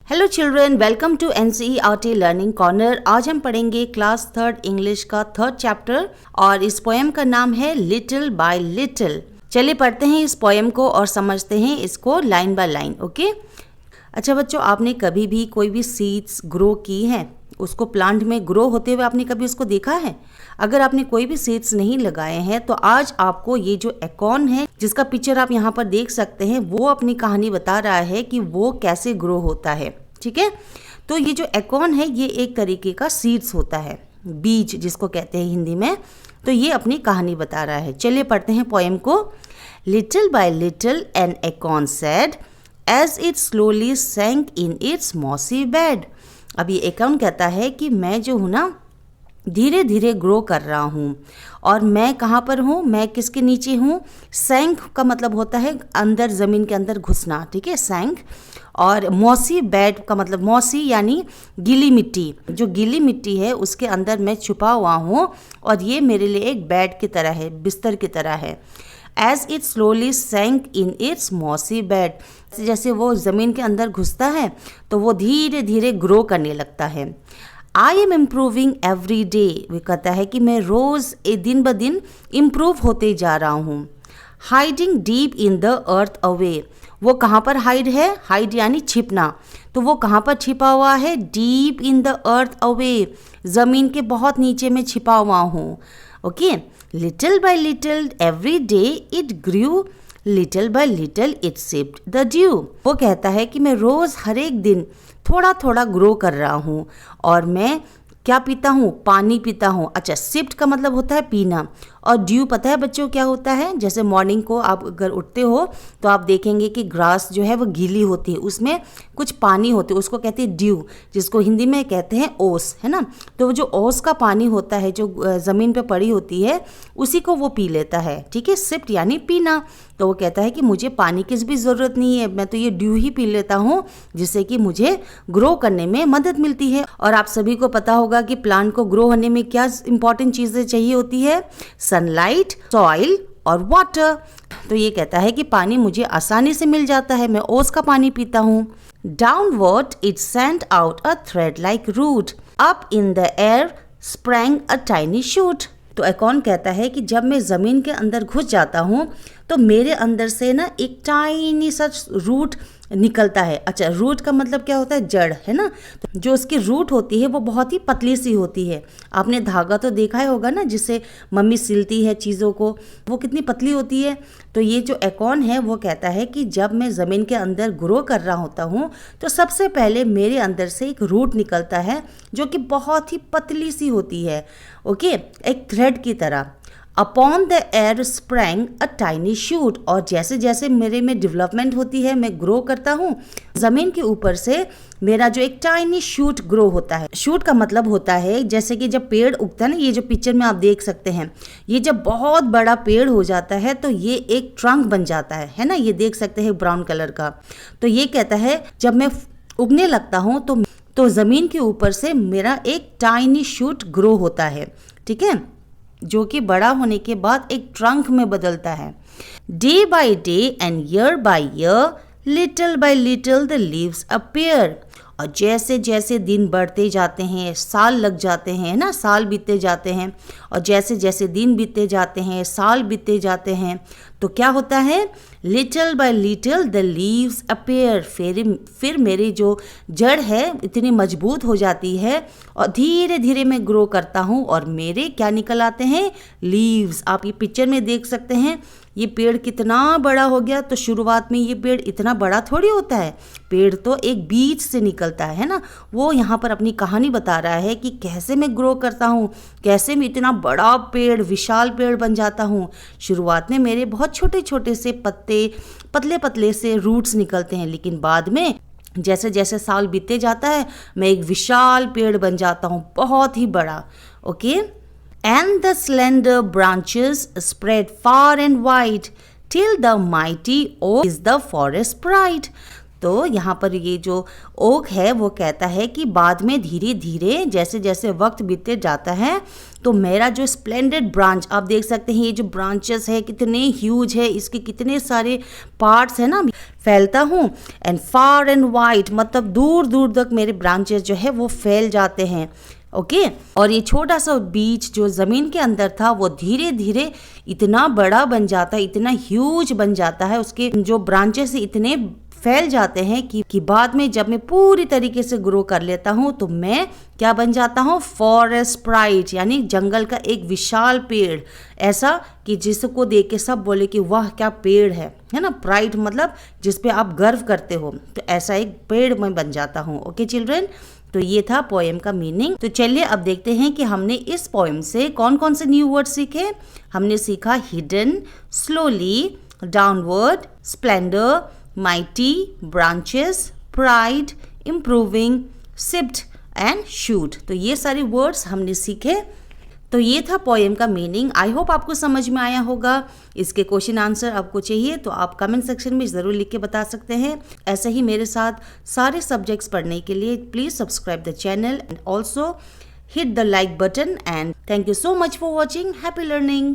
Hello children, welcome to NCERT learning corner. आज हम पढ़ेंगे क्लास थर्ड इंग्लिश का थर्ड चैप्टर और इस पोएम का नाम है लिटिल बाय लिटिल। चलिए पढ़ते हैं इस पोएम को और समझते हैं इसको लाइन बाय लाइन। ओके। अच्छा बच्चों, आपने कभी भी कोई भी सीड्स ग्रो की हैं, उसको प्लांट में ग्रो होते हुए आपने कभी उसको देखा है? अगर आपने कोई भी सीड्स नहीं लगाए हैं तो आज आपको ये जो एकॉर्न है जिसका पिक्चर आप यहाँ पर देख सकते हैं, वो अपनी कहानी बता रहा है कि वो कैसे ग्रो होता है। ठीक है, तो ये जो एकॉर्न है ये एक तरीके का सीड्स होता है, बीज जिसको कहते हैं हिंदी में। तो ये अपनी कहानी बता रहा है। चलिए पढ़ते हैं पोएम को। Little by little an acorn said as it slowly sank in its mossy bed. अब ये एकॉर्न कहता है कि मैं जो हूँ ना धीरे धीरे ग्रो कर रहा हूँ। और मैं कहाँ पर हूँ? मैं किसके नीचे हूँ? सैंक का मतलब होता है अंदर, ज़मीन के अंदर घुसना। ठीक है, सैंक। और मॉसी बेड का मतलब मॉसी यानी गीली मिट्टी, जो गीली मिट्टी है उसके अंदर मैं छुपा हुआ हूँ और ये मेरे लिए एक बेड की तरह है, बिस्तर की तरह है। As it slowly sank in its mossy bed, जैसे वो ज़मीन के अंदर घुसता है तो वो धीरे धीरे ग्रो करने लगता है। I am improving every day, वो कहता है कि मैं रोज़ दिन ब दिन इम्प्रूव होते जा रहा हूँ। Hiding deep in the earth away, वो कहाँ पर हाइड है? हाइड यानी छिपना। तो वो कहाँ पर छिपा हुआ है? Deep in the earth away, ज़मीन के बहुत नीचे में छिपा हुआ हूँ। Okay. Little by little every day it grew, little by little it sipped the due. वो कहता है कि मैं रोज़ हर एक दिन थोड़ा थोड़ा ग्रो कर रहा हूँ और मैं क्या पीता हूँ? पानी पीता हूँ। अच्छा, सिप्ड का मतलब होता है पीना, और ड्यू पता है बच्चों क्या होता है? जैसे मॉर्निंग को आप अगर उठते हो तो आप देखेंगे कि ग्रास जो है वो गीली होती है, उसमें कुछ पानी होते है, उसको कहते हैं ड्यू, जिसको हिंदी में कहते हैं ओस, है ना। तो वो जो ओस का पानी होता है जो ज़मीन पे पड़ी होती है उसी को वो पी लेता है। ठीक है, सिप्ड यानी पीना। तो वो कहता है कि मुझे पानी की भी ज़रूरत नहीं है, मैं तो ये ड्यू ही पी लेता हूँ जिससे कि मुझे ग्रो करने में मदद मिलती है। और आप सभी को पता होगा कि प्लांट को ग्रो होने में क्या इंपॉर्टेंट चीज़ें चाहिए होती है? सनलाइट, सॉइल और वाटर। तो ये कहता है कि पानी मुझे आसानी से मिल जाता है, मैं ओस का पानी पीता हूँ। Downward it sent out a thread like root, up in the air sprang a tiny shoot. तो एकॉर्न कहता है कि जब मैं ज़मीन के अंदर घुस जाता हूँ तो मेरे अंदर से ना एक टाइनी सा रूट निकलता है। अच्छा, रूट का मतलब क्या होता है? जड़, है ना। तो जो उसकी रूट होती है वो बहुत ही पतली सी होती है। आपने धागा तो देखा ही होगा ना, जिससे मम्मी सिलती है चीज़ों को, वो कितनी पतली होती है। तो ये जो एकॉर्न है वो कहता है कि जब मैं ज़मीन के अंदर ग्रो कर रहा होता हूँ तो सबसे पहले मेरे अंदर से एक रूट निकलता है जो कि बहुत ही पतली सी होती है। ओके, एक थ्रेड की तरह। Upon the air sprang a tiny shoot, और जैसे जैसे मेरे में डेवलपमेंट होती है, मैं ग्रो करता हूँ, ज़मीन के ऊपर से मेरा जो एक टाइनी शूट ग्रो होता है। शूट का मतलब होता है जैसे कि जब पेड़ उगता है ना, ये जो पिक्चर में आप देख सकते हैं, ये जब बहुत बड़ा पेड़ हो जाता है तो ये एक ट्रंक बन जाता है ना। ये देख सकते हैं ब्राउन कलर का। तो ये कहता है जब मैं उगने लगता हूँ तो ज़मीन के ऊपर से मेरा एक टाइनी शूट ग्रो होता है। ठीक है, जो कि बड़ा होने के बाद एक ट्रंक में बदलता है। Day by day and year by year little by little the leaves appear, और जैसे जैसे दिन बढ़ते जाते हैं, साल लग जाते हैं ना, साल बीतते जाते हैं, और जैसे जैसे दिन बीतते जाते हैं, साल बीतते जाते हैं, तो क्या होता है? Little by little the leaves appear, फिर मेरी जो जड़ है इतनी मजबूत हो जाती है और धीरे धीरे मैं ग्रो करता हूँ और मेरे क्या निकल आते हैं? लीव्स। आप ये पिक्चर में देख सकते हैं ये पेड़ कितना बड़ा हो गया। तो शुरुआत में ये पेड़ इतना बड़ा थोड़ी होता है, पेड़ तो एक बीज से निकलता है ना। वो यहाँ पर अपनी कहानी बता रहा है कि कैसे मैं ग्रो करता हूँ, कैसे मैं इतना बड़ा पेड़, विशाल पेड़ बन जाता हूँ। शुरुआत में मेरे बहुत छोटे छोटे से पत्ते, पतले पतले से रूट्स निकलते हैं, लेकिन बाद में जैसे जैसे साल बीतते जाता है मैं एक विशाल पेड़ बन जाता हूँ, बहुत ही बड़ा। Okay. And the slender branches spread far and wide till the mighty oak is the forest pride. तो यहाँ पर ये जो ओक है वो कहता है कि बाद में धीरे धीरे जैसे जैसे वक्त बीतते जाता है तो मेरा जो स्प्लेंडेड ब्रांच, आप देख सकते हैं ये जो ब्रांचेस है कितने ह्यूज है, इसके कितने सारे पार्ट्स है ना, फैलता हूँ। एंड फार एंड वाइड मतलब दूर दूर तक मेरे ब्रांचेस जो है वो फैल जाते हैं। ओके और ये छोटा सा बीज जो ज़मीन के अंदर था वो धीरे धीरे इतना बड़ा बन जाता है, इतना ह्यूज बन जाता है, उसके जो ब्रांचेस इतने फैल जाते हैं कि बाद में जब मैं पूरी तरीके से ग्रो कर लेता हूँ तो मैं क्या बन जाता हूँ, फॉरेस्ट प्राइड, यानी जंगल का एक विशाल पेड़, ऐसा कि जिसको देख के सब बोले कि वाह क्या पेड़ है ना। प्राइड मतलब जिसपे आप गर्व करते हो, तो ऐसा एक पेड़ मैं बन जाता हूँ। ओके चिल्ड्रन, तो ये था पोएम का मीनिंग। तो चलिए अब देखते हैं कि हमने इस पोएम से कौन कौन से न्यू वर्ड सीखे। हमने सीखा hidden, slowly, downward, Splendor, mighty, branches, pride, improving, sipped and shoot। तो ये सारे वर्ड्स हमने सीखे। तो ये था पोएम का मीनिंग। आई होप आपको समझ में आया होगा। इसके क्वेश्चन आंसर आपको चाहिए तो आप कमेंट सेक्शन में ज़रूर लिख के बता सकते हैं। ऐसे ही मेरे साथ सारे सब्जेक्ट्स पढ़ने के लिए please subscribe the channel and also hit the like button and thank you so much for watching. Happy learning.